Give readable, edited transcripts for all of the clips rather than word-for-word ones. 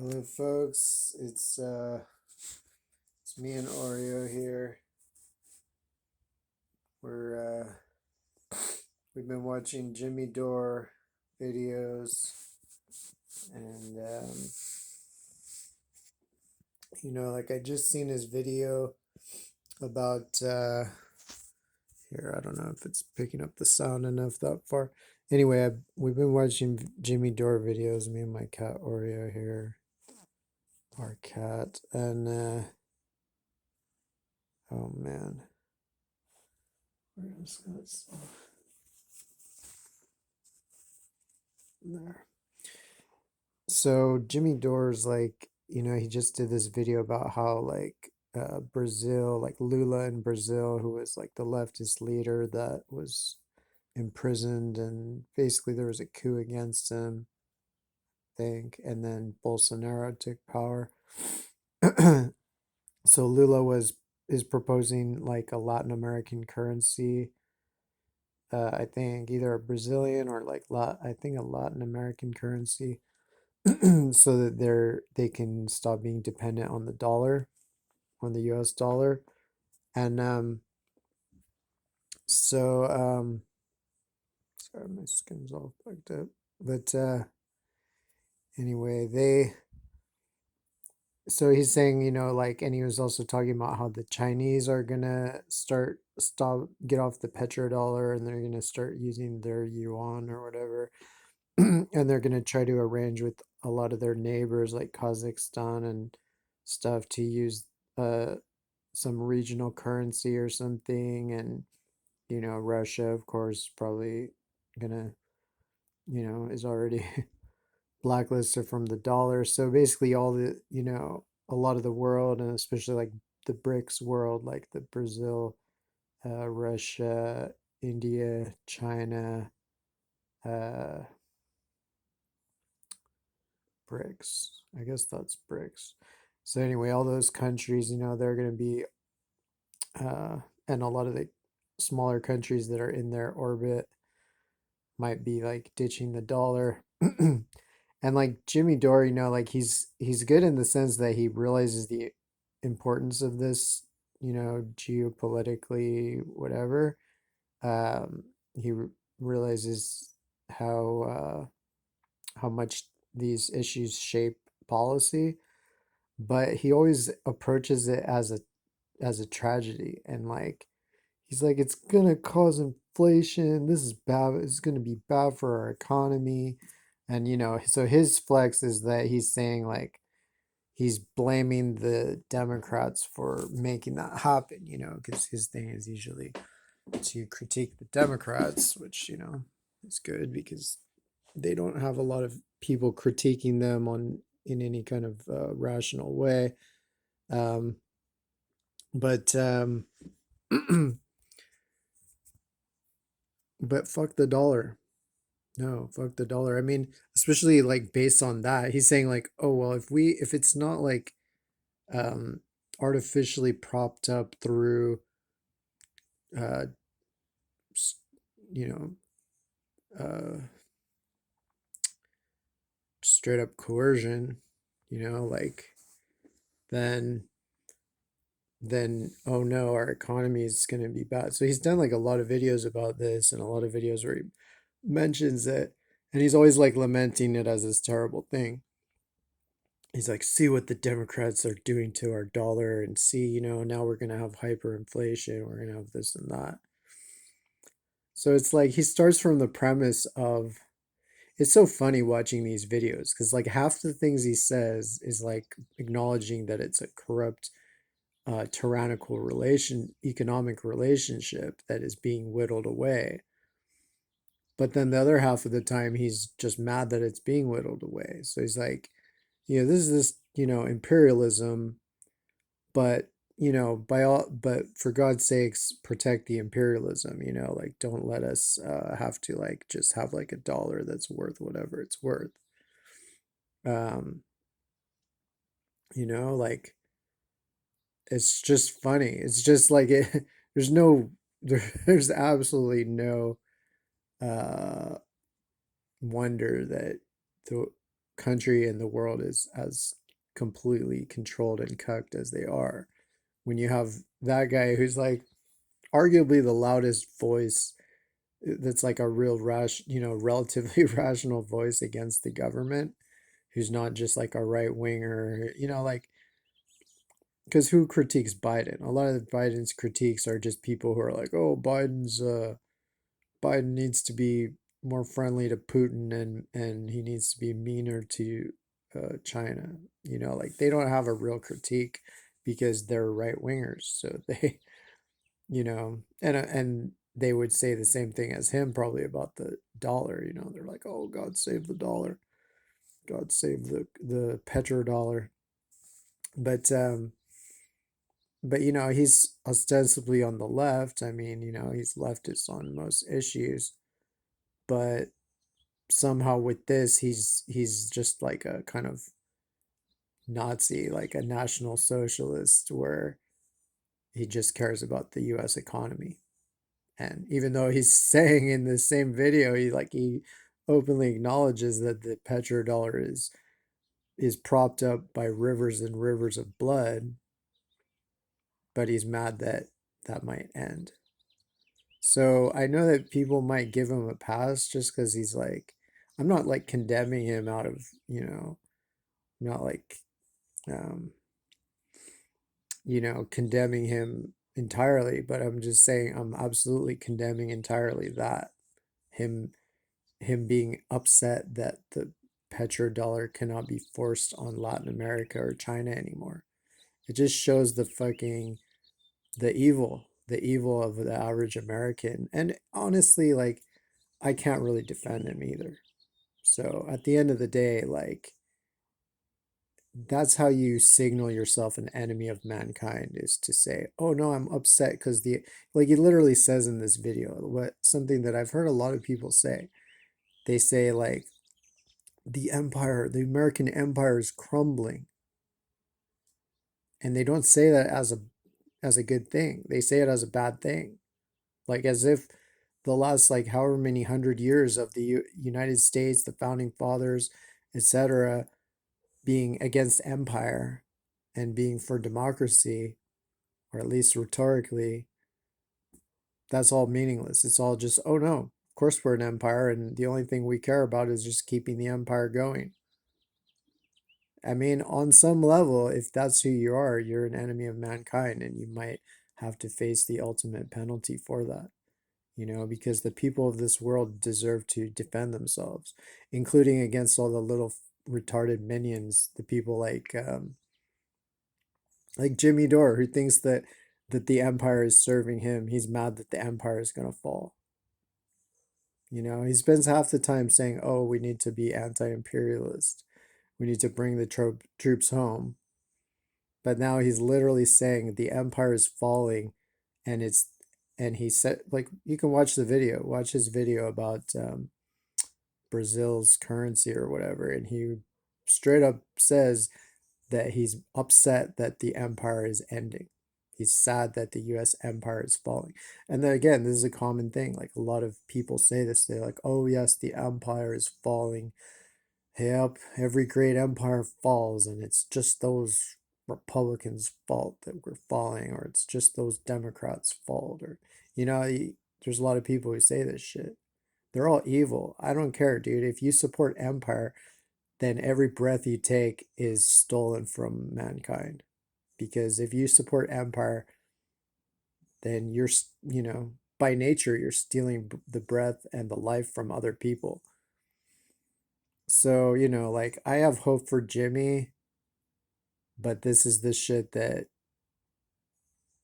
Hello, folks. It's me and Oreo here. We've been watching Jimmy Dore videos, and like I just seen his video about here. I don't know if it's picking up the sound enough that far. Anyway, we've been watching Jimmy Dore videos. Me and my cat Oreo here, our cat, and oh man, where's that? There. So Jimmy Dore's like, he just did this video about how like Brazil, like Lula in Brazil, who was like the leftist leader that was imprisoned, and basically there was a coup against him, I think, and then Bolsonaro took power. So Lula is proposing like a Latin American currency. I think either a Brazilian or like I think a Latin American currency so that they can stop being dependent on the dollar, on the US dollar. And so sorry, my skin's all fucked up. But anyway, so he's saying, like, and he was also talking about how the Chinese are gonna get off the petrodollar, and they're gonna start using their yuan or whatever. And they're gonna try to arrange with a lot of their neighbors like Kazakhstan and stuff to use uh some regional currency or something. And Russia, of course, probably gonna, is already blacklisted from the dollar. So basically all the, a lot of the world, and especially like the BRICS world, like the Brazil, Russia, India, China, uh BRICS, I guess that's BRICS. So anyway, all those countries, they're going to be and a lot of the smaller countries that are in their orbit might be like ditching the dollar. And like Jimmy Dore, like he's good in the sense that he realizes the importance of this, geopolitically, whatever. He realizes how much these issues shape policy, but he always approaches it as a tragedy. And like he's like, it's gonna cause inflation, this is bad, it's gonna be bad for our economy. And so his flex is that he's saying like he's blaming the Democrats for making that happen, because his thing is usually to critique the Democrats, which is good because they don't have a lot of people critiquing them on in any kind of rational way. Um, but but fuck the dollar. No, fuck the dollar. I mean, especially like based on that, he's saying like, oh well, if it's not like um artificially propped up through uh you know uh straight up coercion, like then oh no, our economy is going to be bad. So he's done like a lot of videos about this, and a lot of videos where he mentions it, and he's always like lamenting it as this terrible thing. He's like, see what the Democrats are doing to our dollar, and see, now we're going to have hyperinflation, we're going to have this and that. So it's like he starts from the premise of, it's so funny watching these videos because like half the things he says is like acknowledging that it's a corrupt tyrannical economic relationship that is being whittled away. But then the other half of the time, he's just mad that it's being whittled away. So he's like, this is this, imperialism, but but for God's sakes, protect the imperialism. Like don't let us have to like just have like a dollar that's worth whatever it's worth. Um, like it's just funny. It's just like it. There's no, there's absolutely no wonder that the country in the world is as completely controlled and cucked as they are. When you have that guy who's like arguably the loudest voice, that's like a real relatively rational voice against the government, who's not just like a right winger, like, because who critiques Biden? A lot of Biden's critiques are just people who are like, oh, Biden needs to be more friendly to Putin, and he needs to be meaner to China. Like they don't have a real critique because they're right wingers. So they, and they would say the same thing as him probably about the dollar. They're like, oh, God save the dollar, God save the petrodollar. But he's ostensibly on the left. I mean, he's leftist on most issues, but somehow with this, he's just like a kind of Nazi, like a national socialist, where he just cares about the U.S. economy. And even though he's saying in the same video, he openly acknowledges that the petrodollar is propped up by rivers and rivers of blood, but he's mad that that might end. So I know that people might give him a pass just because he's like, I'm not like condemning him out of, not like, um, condemning him entirely, but I'm just saying I'm absolutely condemning entirely that him him being upset that the petrodollar cannot be forced on Latin America or China anymore. It just shows the evil of the average American. And honestly, like, I can't really defend him either. So at the end of the day, like, that's how you signal yourself an enemy of mankind, is to say, oh no, I'm upset because like he literally says in this video, what something that I've heard a lot of people say. They say like the American empire is crumbling. And they don't say that as a good thing. They say it as a bad thing. Like as if the last like however many 100 years of the United States, the founding fathers, etc., being against empire and being for democracy, or at least rhetorically, that's all meaningless. It's all just, oh no, of course we're an empire, and the only thing we care about is just keeping the empire going. I mean, on some level, if that's who you are, you're an enemy of mankind, and you might have to face the ultimate penalty for that, because the people of this world deserve to defend themselves, including against all the little retarded minions, the people like Jimmy Dore, who thinks that the empire is serving him. He's mad that the empire is going to fall. He spends half the time saying, "Oh, we need to be anti-imperialist. We need to bring the troops home." But now he's literally saying the empire is falling, and he said, like, you can watch his video about Brazil's currency or whatever, and he straight up says that he's upset that the empire is ending. He's sad that the US empire is falling. And then again, this is a common thing. Like a lot of people say this. They're like, oh, yes, the empire is falling. Yep, every great empire falls, and it's just those Republicans' fault that we're falling, or it's just those Democrats' fault, or, there's a lot of people who say this shit. They're all evil. I don't care, dude. If you support empire, then every breath you take is stolen from mankind. Because if you support empire, then by nature, you're stealing the breath and the life from other people. So, like, I have hope for Jimmy, but this is the shit that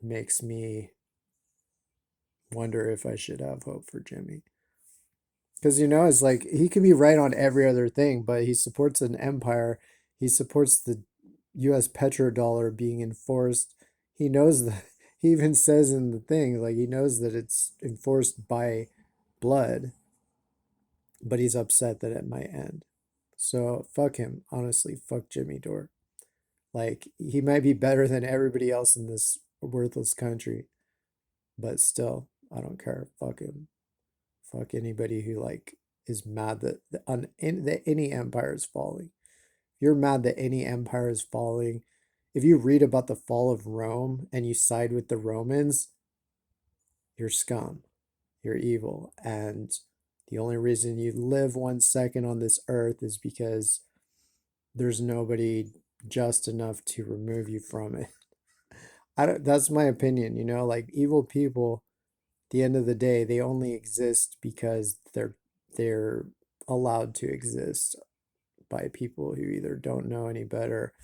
makes me wonder if I should have hope for Jimmy. Because, it's like he could be right on every other thing, but he supports an empire. He supports the US petrodollar being enforced. He knows that, he even says in the thing, like, he knows that it's enforced by blood, but he's upset that it might end. So fuck him. Honestly, fuck Jimmy Dore. Like, he might be better than everybody else in this worthless country, but still, I don't care. Fuck him. Fuck anybody who like is mad that that any empire is falling. you're mad that any empire is falling, if you read about the fall of Rome and you side with the Romans, you're scum. You're evil. And the only reason you live 1 second on this earth is because there's nobody just enough to remove you from it. I don't, that's my opinion, like evil people, at the end of the day, they only exist because they're allowed to exist by people who either don't know any better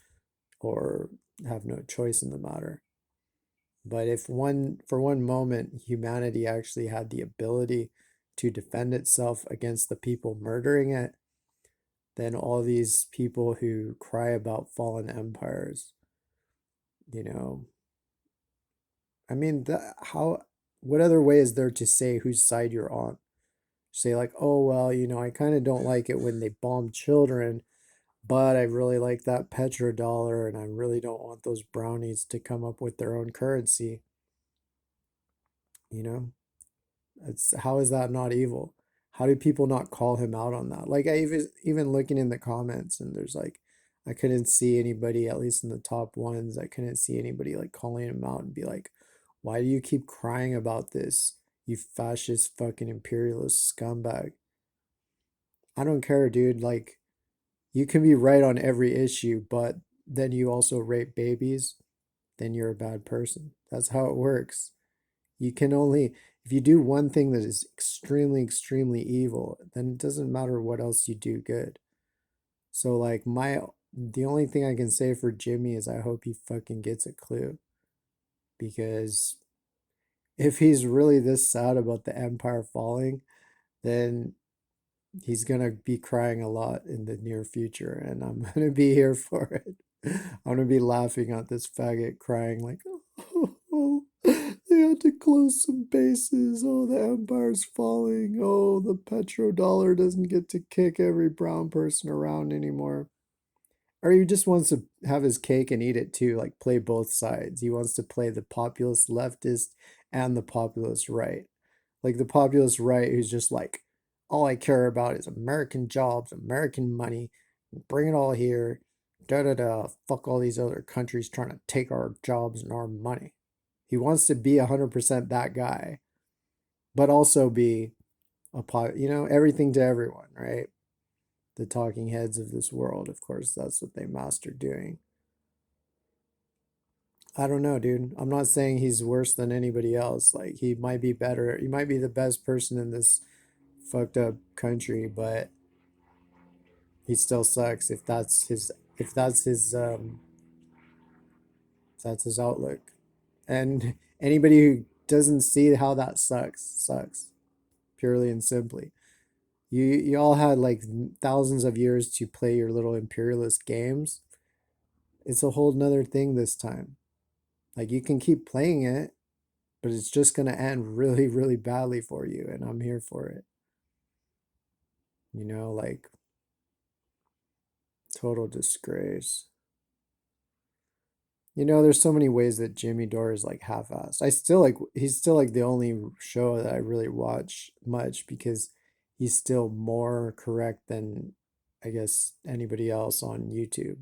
or have no choice in the matter. But if for one moment, humanity actually had the ability to defend itself against the people murdering it, then all these people who cry about fallen empires, you know, I mean, what other way is there to say whose side you're on? Say like, oh, well, I kind of don't like it when they bomb children, but I really like that petrodollar and I really don't want those brownies to come up with their own currency, you know? It's how is that not evil? How do people not call him out on that? Like I even looking in the comments and there's like I couldn't see anybody, at least in the top ones, I couldn't see anybody like calling him out and be like, why do you keep crying about this, you fascist fucking imperialist scumbag? I don't care, dude. Like you can be right on every issue, but then you also rape babies, then you're a bad person. That's how it works. You can only, if you do one thing that is extremely, extremely evil, then it doesn't matter what else you do good. So, like, the only thing I can say for Jimmy is I hope he fucking gets a clue. Because if he's really this sad about the empire falling, then he's gonna be crying a lot in the near future, and I'm gonna be here for it. I'm gonna be laughing at this faggot crying like, oh, they had to close some bases. Oh, the empire's falling. Oh, the petrodollar doesn't get to kick every brown person around anymore. Or he just wants to have his cake and eat it too, like play both sides. He wants to play the populist leftist and the populist right. Like the populist right, who's just like, all I care about is American jobs, American money, bring it all here, da da da, fuck all these other countries trying to take our jobs and our money. He wants to be 100% that guy, but also be everything to everyone, right? The talking heads of this world, of course, that's what they master doing. I don't know, dude. I'm not saying he's worse than anybody else. Like, he might be better. He might be the best person in this fucked up country, but he still sucks if that's his if that's his outlook. And anybody who doesn't see how that sucks purely and simply. You all had like thousands of years to play your little imperialist games. It's a whole nother thing this time. Like you can keep playing it, but it's just gonna end really, really badly for you, and I'm here for it. Like total disgrace. There's so many ways that Jimmy Dore is like half-assed. He's still like the only show that I really watch much because he's still more correct than I guess anybody else on YouTube.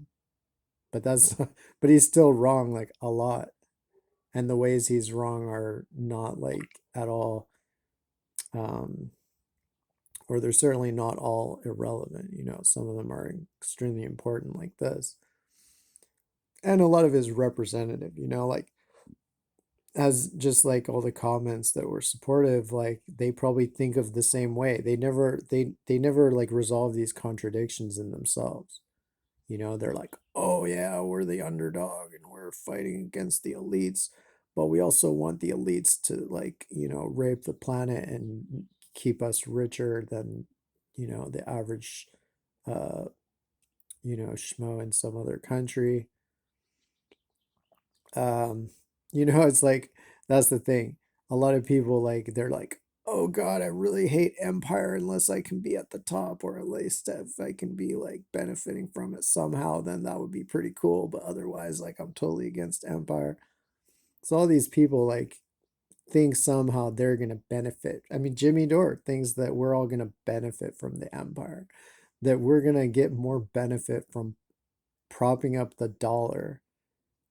But that's but he's still wrong like a lot. And the ways he's wrong are not like at all um or they're certainly not all irrelevant. Some of them are extremely important like this. And a lot of it is representative, like as just like all the comments that were supportive, like they probably think of the same way. They never like resolve these contradictions in themselves. They're like, oh yeah, we're the underdog and we're fighting against the elites, but we also want the elites to like, rape the planet and keep us richer than, the average uh, schmo in some other country. Um, it's like that's the thing. A lot of people like they're like, "Oh God, I really hate empire unless I can be at the top, or at least if I can be like benefiting from it somehow, then that would be pretty cool. But otherwise, like I'm totally against empire." So all these people like think somehow they're gonna benefit. I mean, Jimmy Dore thinks that we're all gonna benefit from the empire, that we're gonna get more benefit from propping up the dollar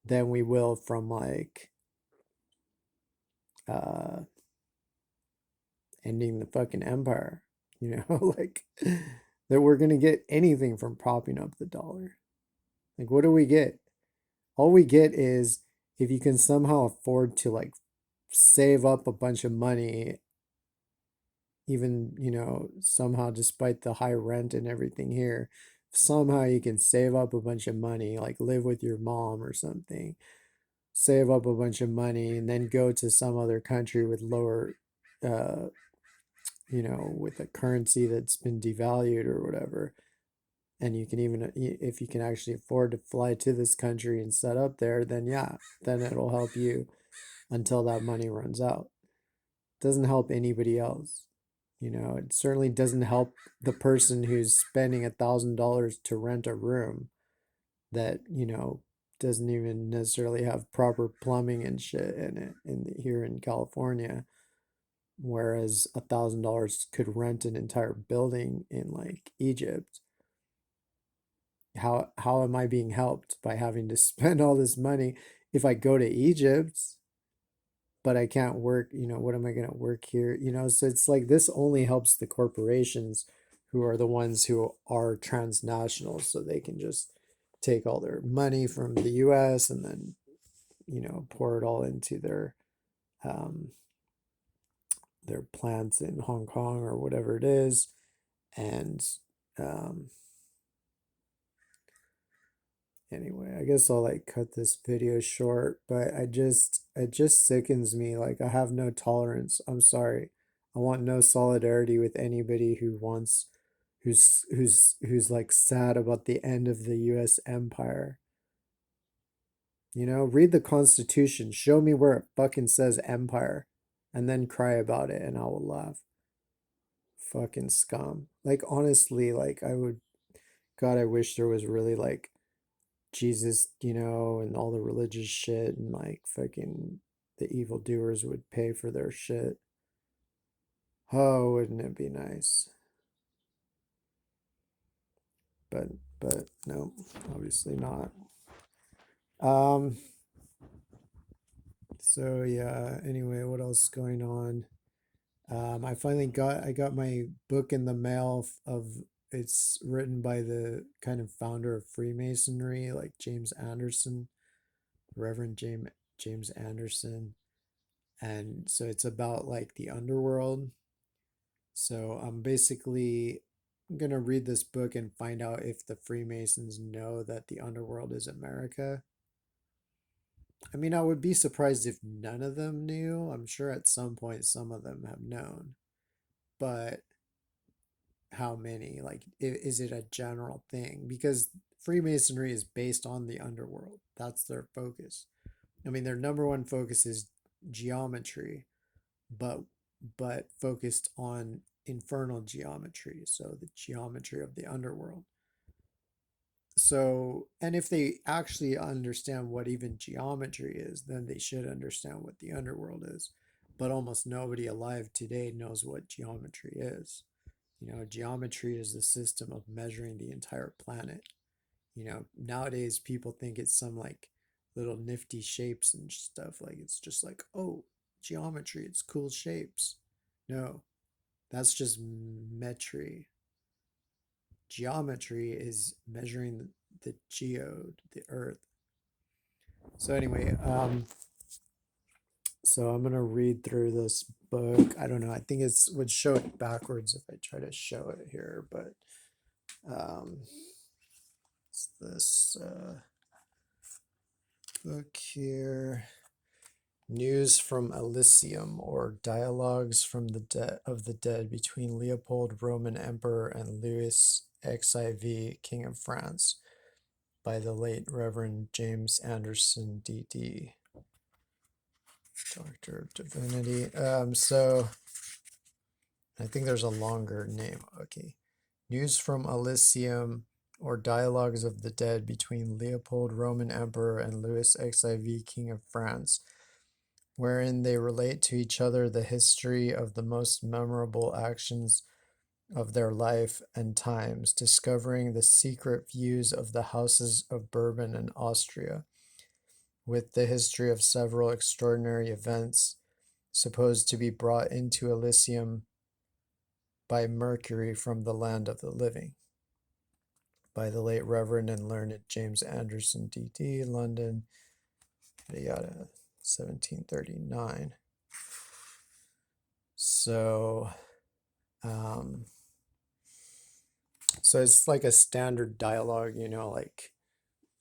than we will from like uh ending the fucking empire. You know, like that we're gonna get anything from propping up the dollar. Like what do we get? All we get is if you can somehow afford to like save up a bunch of money, even, somehow despite the high rent and everything here, somehow you can save up a bunch of money, like live with your mom or something, save up a bunch of money and then go to some other country with lower, uh, with a currency that's been devalued or whatever. And you can even, if you can actually afford to fly to this country and set up there, then yeah, then it'll help you until that money runs out. It doesn't help anybody else. It certainly doesn't help the person who's spending $1,000 to rent a room that, doesn't even necessarily have proper plumbing and shit in it here in California. Whereas $1,000 could rent an entire building in like Egypt. How am I being helped by having to spend all this money if I go to Egypt, but I can't work, what am I going to work here? So it's like this only helps the corporations who are the ones who are transnational, so they can just take all their money from the US and then, pour it all into um their plants in Hong Kong or whatever it is. And um anyway, I guess I'll like cut this video short, but it just sickens me. Like I have no tolerance. I'm sorry. I want no solidarity with anybody who wants who's like sad about the end of the US empire. Read the Constitution. Show me where it fucking says empire and then cry about it and I will laugh. Fucking scum. Like honestly, like God, I wish there was really like Jesus, and all the religious shit, and like fucking the evildoers would pay for their shit. Oh, wouldn't it be nice? But but no, obviously not. Um so yeah, anyway, what else is going on? I got my book in the mail of it's written by the kind of founder of Freemasonry, like James Anderson, Reverend James Anderson. And so it's about like the underworld. So I'm basically gonna read this book and find out if the Freemasons know that the underworld is America. I mean, I would be surprised if none of them knew. I'm sure at some point some of them have known, but how many? Like, is it a general thing? Because Freemasonry is based on the underworld. That's their focus. I mean, their number one focus is geometry, but focused on infernal geometry, so the geometry of the underworld. So, and if they actually understand what even geometry is, then they should understand what the underworld is. But almost nobody alive today knows what geometry is. Geometry is the system of measuring the entire planet. Nowadays people think it's some like little nifty shapes and stuff. Like it's just like, oh, geometry, it's cool shapes. No, that's just metry. Geometry is measuring the geode, the earth. So anyway, so I'm gonna read through this book. I don't know. I think it's would show it backwards if I try to show it here, but um, it's this book here. News from Elysium, or Dialogues from the of the Dead between Leopold, Roman Emperor, and Louis XIV, King of France, by the late Reverend James Anderson, D.D., Doctor of Divinity. So I think there's a longer name. Okay. News from Elysium, or Dialogues of the Dead between Leopold, Roman Emperor, and Louis XIV, King of France, wherein they relate to each other the history of the most memorable actions of their life and times, discovering the secret views of the houses of Bourbon and Austria, with the history of several extraordinary events supposed to be brought into Elysium by Mercury from the land of the living, by the late Reverend and learned James Anderson, D.D., London, yada yada, 1739. So, um, so it's like a standard dialogue, like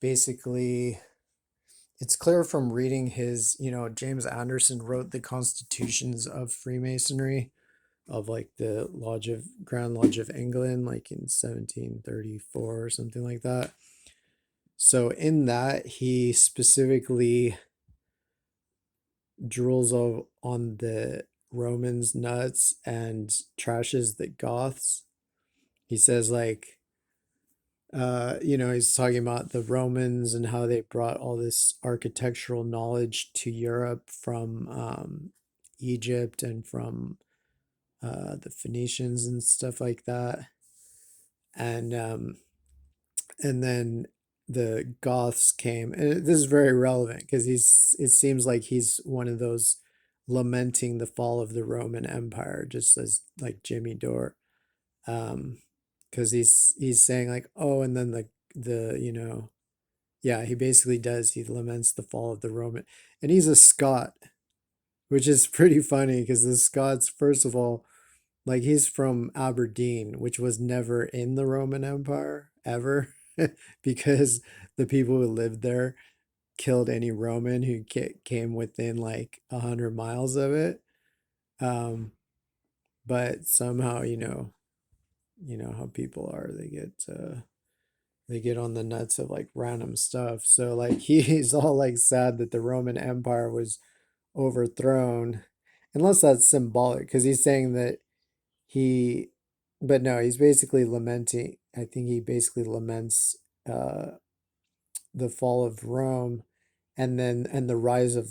basically it's clear from reading his, James Anderson wrote the constitutions of Freemasonry, of like the Grand Lodge of England, like in 1734 or something like that. So in that, he specifically drools on the Romans nuts and trashes the Goths. He says like, he's talking about the Romans and how they brought all this architectural knowledge to Europe from Egypt and from the Phoenicians and stuff like that. And then the Goths came, and this is very relevant because it seems like he's one of those lamenting the fall of the Roman Empire, just as like Jimmy Dore. Because he's saying like, oh, and then the yeah, he basically does. He laments the fall of the Roman, and he's a Scot, which is pretty funny because the Scots, first of all, like he's from Aberdeen, which was never in the Roman Empire ever, because the people who lived there killed any Roman who came within like 100 miles of it. Um, but somehow, how people are. They get on the nuts of like random stuff. So like he's all like sad that the Roman Empire was overthrown, unless that's symbolic, because he's saying that he, but no, he's basically lamenting. I think he basically laments uh, the fall of Rome, and the rise of